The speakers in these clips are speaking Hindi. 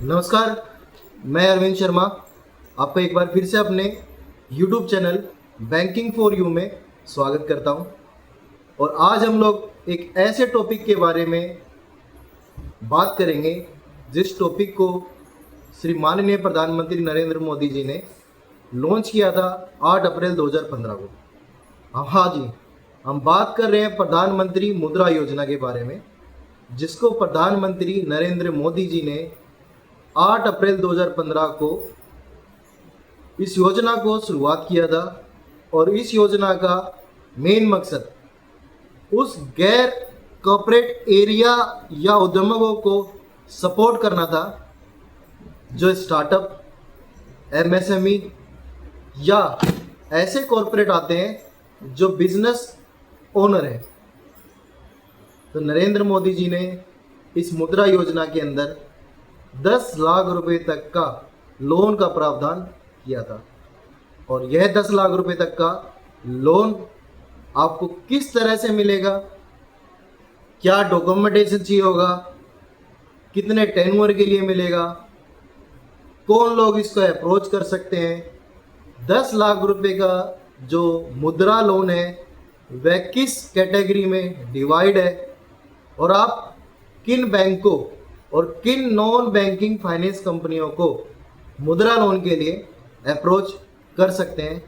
नमस्कार, मैं अरविंद शर्मा आपका एक बार फिर से अपने YouTube channel banking for you में स्वागत करता हूं। और आज हम लोग एक ऐसे टॉपिक के बारे में बात करेंगे जिस टॉपिक को श्री माननीय प्रधानमंत्री नरेंद्र मोदी जी ने लॉन्च किया था 8 अप्रैल 2015 को। हाँ जी, हम बात कर रहे हैं प्रधानमंत्री मुद्रा योजना के बारे में, जिसको प्रधानमंत्री नरेंद्र मोदी जी ने 8 अप्रैल 2015 को इस योजना को शुरुआत किया था। और इस योजना का मेन मकसद उस गैर कॉर्पोरेट एरिया या उद्यमों को सपोर्ट करना था जो स्टार्टअप, एमएसएमई या ऐसे कॉर्पोरेट आते हैं जो बिजनेस ओनर हैं। तो नरेंद्र मोदी जी ने इस मुद्रा योजना के अंदर 10 लाख रुपए तक का लोन का प्रावधान किया था। और यह 10 लाख रुपए तक का लोन आपको किस तरह से मिलेगा, क्या डॉक्यूमेंटेशन चाहिए होगा, कितने टेन्योर के लिए मिलेगा, कौन लोग इसको अप्रोच कर सकते हैं, 10 लाख रुपए का जो मुद्रा लोन है वह किस कैटेगरी में डिवाइड है, और आप किन बैंकों और किन नॉन बैंकिंग फाइनेंस कंपनियों को मुद्रा लोन के लिए अप्रोच कर सकते हैं।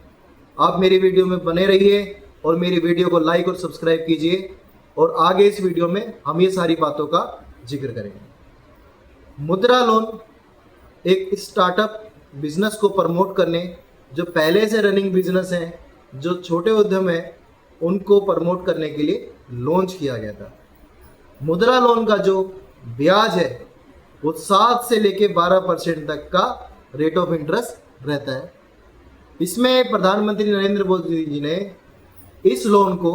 आप मेरी वीडियो में बने रहिए और मेरी वीडियो को लाइक और सब्सक्राइब कीजिए, और आगे इस वीडियो में हम ये सारी बातों का जिक्र करेंगे। मुद्रा लोन एक स्टार्टअप बिजनेस को प्रमोट करने, जो पहले से रनिंग बिजनेस हैं, जो छोटे उद्यम हैं, उनको प्रमोट करने के लिए लॉन्च किया गया था। मुद्रा लोन का जो ब्याज है वो 7 से लेके 12% तक का रेट ऑफ इंटरेस्ट रहता है। इसमें प्रधानमंत्री नरेंद्र मोदी जी ने इस लोन को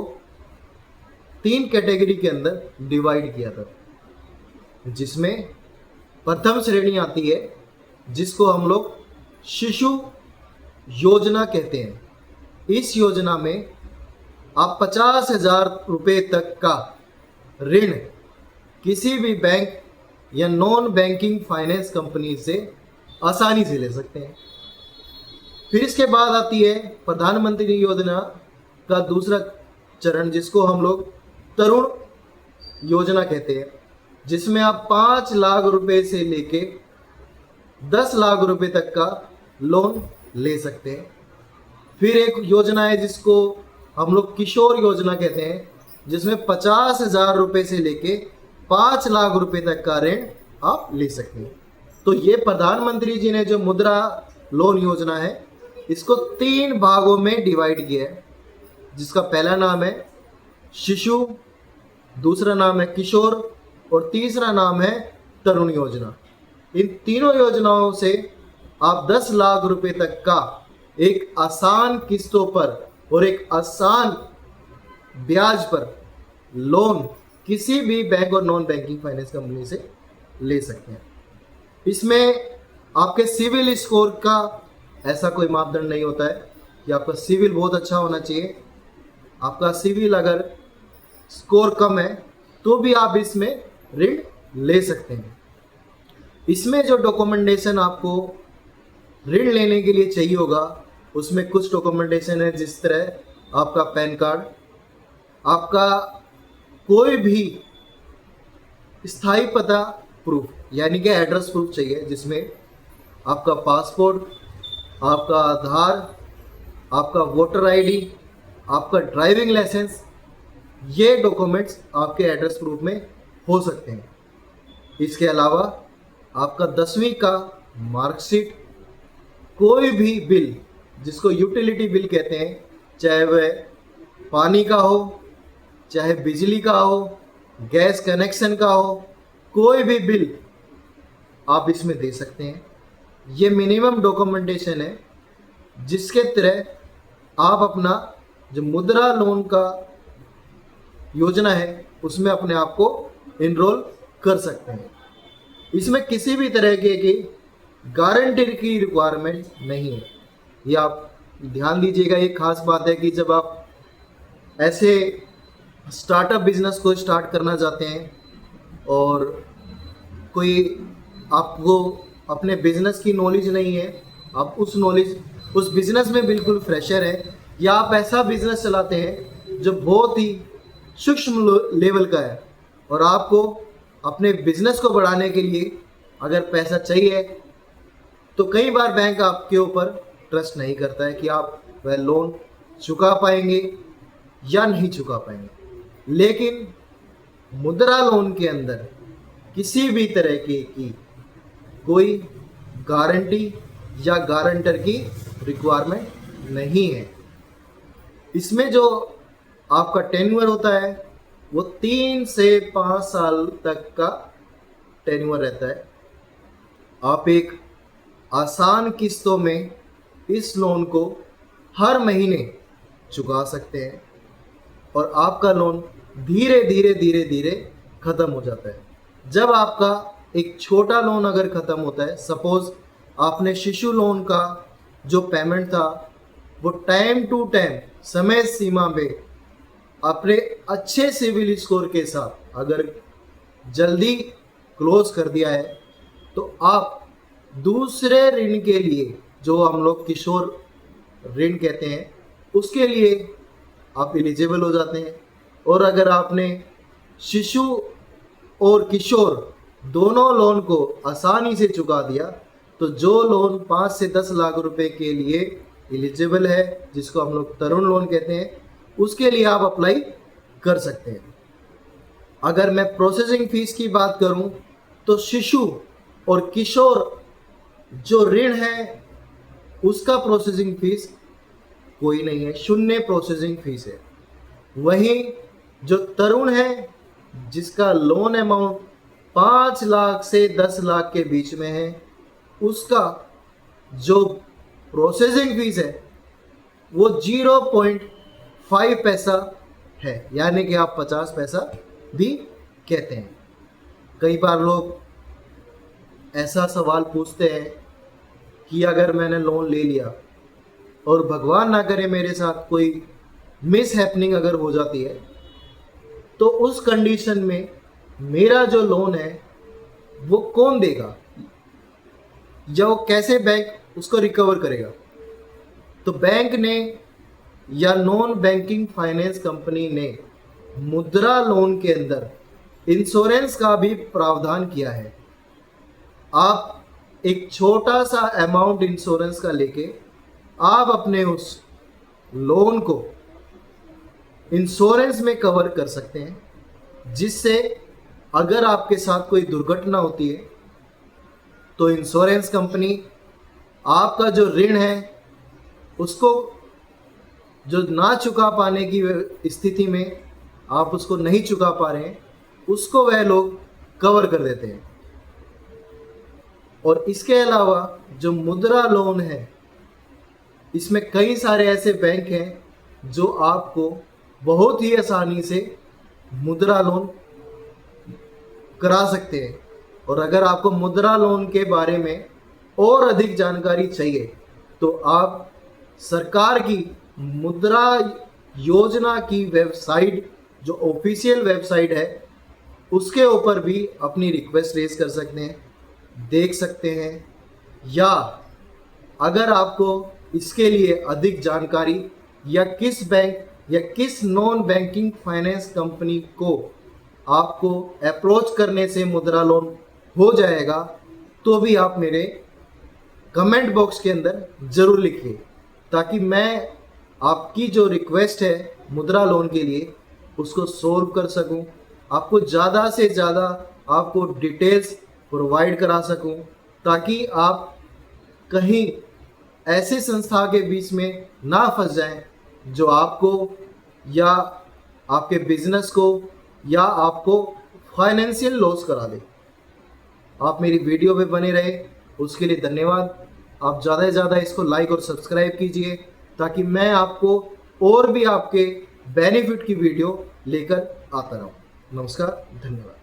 3 कैटेगरी के अंदर डिवाइड किया था, जिसमें प्रथम श्रेणी आती है जिसको हम लोग शिशु योजना कहते हैं। इस योजना में आप 50,000 रुपये तक का ऋण किसी भी बैंक या नॉन बैंकिंग फाइनेंस कंपनी से आसानी से ले सकते हैं। फिर इसके बाद आती है प्रधानमंत्री योजना का दूसरा चरण, जिसको हम लोग तरुण योजना कहते हैं, जिसमें आप 5 लाख रुपए से लेके 10 लाख रुपए तक का लोन ले सकते हैं। फिर एक योजना है जिसको हम लोग किशोर योजना कहते हैं, जिसमें 50,000 रुपये से लेके 5 लाख रुपए तक का ऋण आप ले सकते हैं। तो ये प्रधानमंत्री जी ने जो मुद्रा लोन योजना है इसको 3 भागों में डिवाइड किया है, जिसका पहला नाम है शिशु, दूसरा नाम है किशोर और तीसरा नाम है तरुण योजना। इन तीनों योजनाओं से आप 10 लाख रुपए तक का एक आसान किस्तों पर और एक आसान ब्याज पर लोन किसी भी बैंक और नॉन बैंकिंग फाइनेंस कंपनी से ले सकते हैं। इसमें आपके सिविल स्कोर का ऐसा कोई मापदंड नहीं होता है कि आपका सिविल बहुत अच्छा होना चाहिए। आपका सिविल अगर स्कोर कम है तो भी आप इसमें ऋण ले सकते हैं। इसमें जो डॉक्यूमेंटेशन आपको ऋण लेने के लिए चाहिए होगा, उसमें कुछ डॉक्यूमेंटेशन है, जिस तरह आपका पैन कार्ड, आपका कोई भी स्थायी पता प्रूफ यानी कि एड्रेस प्रूफ चाहिए, जिसमें आपका पासपोर्ट, आपका आधार, आपका वोटर आईडी, आपका ड्राइविंग लाइसेंस, ये डॉक्यूमेंट्स आपके एड्रेस प्रूफ में हो सकते हैं। इसके अलावा आपका 10वीं का मार्कशीट, कोई भी बिल जिसको यूटिलिटी बिल कहते हैं, चाहे वह पानी का हो, चाहे बिजली का हो, गैस कनेक्शन का हो, कोई भी बिल आप इसमें दे सकते हैं। ये मिनिमम डॉक्यूमेंटेशन है जिसके तरह आप अपना जो मुद्रा लोन का योजना है उसमें अपने आप को इनरोल कर सकते हैं। इसमें किसी भी तरह की गारंटी की रिक्वायरमेंट नहीं है। ये आप ध्यान दीजिएगा, ये खास बात है कि जब आप ऐसे स्टार्टअप बिजनेस को स्टार्ट करना चाहते हैं और कोई आपको अपने बिजनेस की नॉलेज नहीं है, आप उस बिजनेस में बिल्कुल फ्रेशर है, या आप ऐसा बिजनेस चलाते हैं जो बहुत ही सूक्ष्म लेवल का है और आपको अपने बिजनेस को बढ़ाने के लिए अगर पैसा चाहिए तो कई बार बैंक आपके ऊपर ट्रस्ट नहीं करता है कि आप वह लोन चुका पाएंगे या नहीं चुका पाएंगे। लेकिन मुद्रा लोन के अंदर किसी भी तरह की कोई गारंटी या गारंटर की रिक्वायरमेंट नहीं है। इसमें जो आपका टेन्योर होता है वो 3 से 5 साल तक का टेन्योर रहता है। आप एक आसान किस्तों में इस लोन को हर महीने चुका सकते हैं और आपका लोन धीरे धीरे ख़त्म हो जाता है। जब आपका एक छोटा लोन अगर ख़त्म होता है, सपोज़ आपने शिशु लोन का जो पेमेंट था वो टाइम टू टाइम समय सीमा में अपने अच्छे सिविल स्कोर के साथ अगर जल्दी क्लोज कर दिया है तो आप दूसरे ऋण के लिए, जो हम लोग किशोर ऋण कहते हैं, उसके लिए आप एलिजिबल हो जाते हैं। और अगर आपने शिशु और किशोर दोनों लोन को आसानी से चुका दिया तो जो लोन 5 से 10 लाख रुपए के लिए एलिजिबल है, जिसको हम लोग तरुण लोन कहते हैं, उसके लिए आप अप्लाई कर सकते हैं। अगर मैं प्रोसेसिंग फीस की बात करूं तो शिशु और किशोर जो ऋण है उसका प्रोसेसिंग फीस कोई नहीं है, 0 प्रोसेसिंग फीस है। वहीं जो तरुण है जिसका लोन अमाउंट 5 लाख से 10 लाख के बीच में है, उसका जो प्रोसेसिंग फीस है वो 0.5 पैसा है, यानी कि आप 50 पैसा भी कहते हैं। कई बार लोग ऐसा सवाल पूछते हैं कि अगर मैंने लोन ले लिया और भगवान ना करे मेरे साथ कोई मिस हैपनिंग अगर हो जाती है तो उस कंडीशन में मेरा जो लोन है वो कौन देगा या वो कैसे बैंक उसको रिकवर करेगा। तो बैंक ने या नॉन बैंकिंग फाइनेंस कंपनी ने मुद्रा लोन के अंदर इंश्योरेंस का भी प्रावधान किया है। आप एक छोटा सा अमाउंट इंश्योरेंस का लेके आप अपने उस लोन को इंश्योरेंस में कवर कर सकते हैं, जिससे अगर आपके साथ कोई दुर्घटना होती है तो इंश्योरेंस कंपनी आपका जो ऋण है उसको, जो ना चुका पाने की स्थिति में आप उसको नहीं चुका पा रहे हैं, उसको वह लोग कवर कर देते हैं। और इसके अलावा जो मुद्रा लोन है इसमें कई सारे ऐसे बैंक हैं जो आपको बहुत ही आसानी से मुद्रा लोन करा सकते हैं। और अगर आपको मुद्रा लोन के बारे में और अधिक जानकारी चाहिए तो आप सरकार की मुद्रा योजना की वेबसाइट, जो ऑफिशियल वेबसाइट है, उसके ऊपर भी अपनी रिक्वेस्ट रेज कर सकते हैं, देख सकते हैं। या अगर आपको इसके लिए अधिक जानकारी या किस बैंक या किस नॉन बैंकिंग फाइनेंस कंपनी को आपको अप्रोच करने से मुद्रा लोन हो जाएगा, तो भी आप मेरे कमेंट बॉक्स के अंदर ज़रूर लिखिए, ताकि मैं आपकी जो रिक्वेस्ट है मुद्रा लोन के लिए उसको सोल्व कर सकूं, आपको ज़्यादा से ज़्यादा आपको डिटेल्स प्रोवाइड करा सकूं, ताकि आप कहीं ऐसे संस्था के बीच में ना फंस जाएं जो आपको या आपके बिजनेस को या आपको फाइनेंशियल लॉस करा दे। आप मेरी वीडियो पे बने रहे उसके लिए धन्यवाद। आप ज़्यादा से ज़्यादा इसको लाइक और सब्सक्राइब कीजिए, ताकि मैं आपको और भी आपके बेनिफिट की वीडियो लेकर आता रहूँ। नमस्कार, धन्यवाद।